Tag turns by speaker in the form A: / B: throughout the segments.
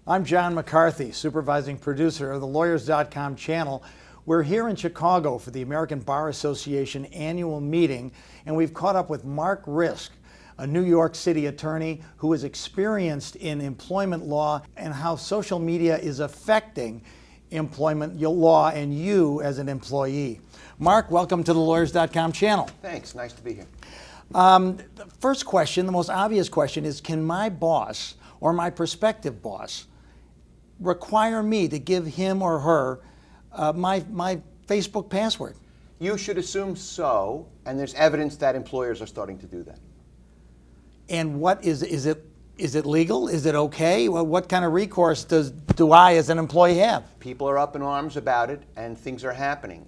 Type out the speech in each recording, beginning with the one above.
A: I'm John McCarthy, supervising producer of the Lawyers.com channel. We're here in Chicago for the American Bar Association annual meeting, and we've caught up with Mark Risk, a New York City attorney who is experienced in employment law and how social media is affecting employment law and you as an employee. Mark, welcome to the Lawyers.com channel.
B: Thanks, nice to be here.
A: The first question, the most obvious question is, can my boss or my prospective boss require me to give him or her my Facebook password?
B: You should assume so, and there's evidence that employers are starting to do that.
A: And what is it legal? Is it okay? Well, what kind of recourse do I as an employee have?
B: People are up in arms about it, and things are happening.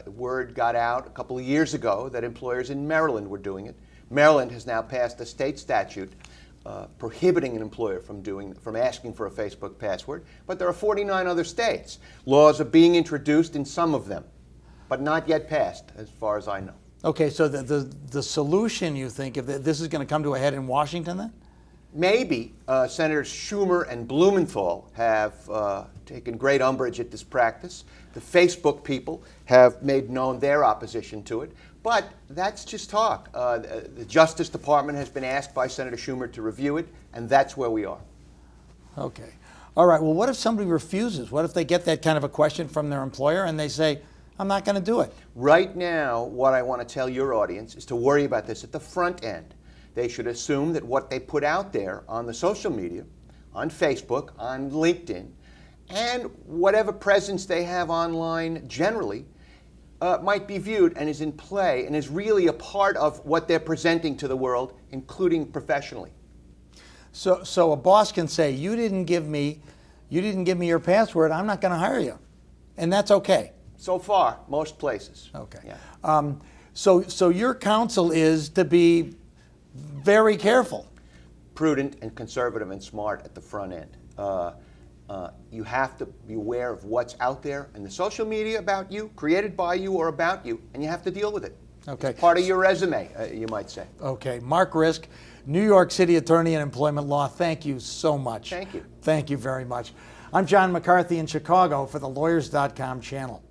B: Word got out a couple of years ago that employers in Maryland were doing it. Maryland has now passed a state statute prohibiting an employer from asking for a Facebook password, but there are 49 other states. Laws are being introduced in some of them, but not yet passed, as far as I know.
A: Okay, so the solution, you think, if this is going to come to a head in Washington then?
B: Maybe. Senators Schumer and Blumenthal have taken great umbrage at this practice. The Facebook people have made known their opposition to it. But that's just talk. The Justice Department has been asked by Senator Schumer to review it, and that's where we are.
A: Okay. All right. Well, what if somebody refuses? What if they get that kind of a question from their employer and they say, I'm not going to do it?
B: Right now, what I want to tell your audience is to worry about this at the front end. They should assume that what they put out there on the social media, on Facebook, on LinkedIn, and whatever presence they have online generally, might be viewed and is in play and is really a part of what they're presenting to the world, including professionally.
A: So a boss can say, you didn't give me your password, I'm not going to hire you. And that's okay.
B: So far, most places.
A: Okay.
B: Yeah.
A: So your counsel is to be very careful.
B: Prudent and conservative and smart at the front end. You have to be aware of what's out there in the social media about you, created by you or about you, and you have to deal with it.
A: Okay.
B: It's part of your resume, you might say.
A: Okay. Mark Risk, New York City attorney in employment law, thank you so much.
B: Thank you.
A: Thank you very much. I'm John McCarthy in Chicago for the Lawyers.com channel.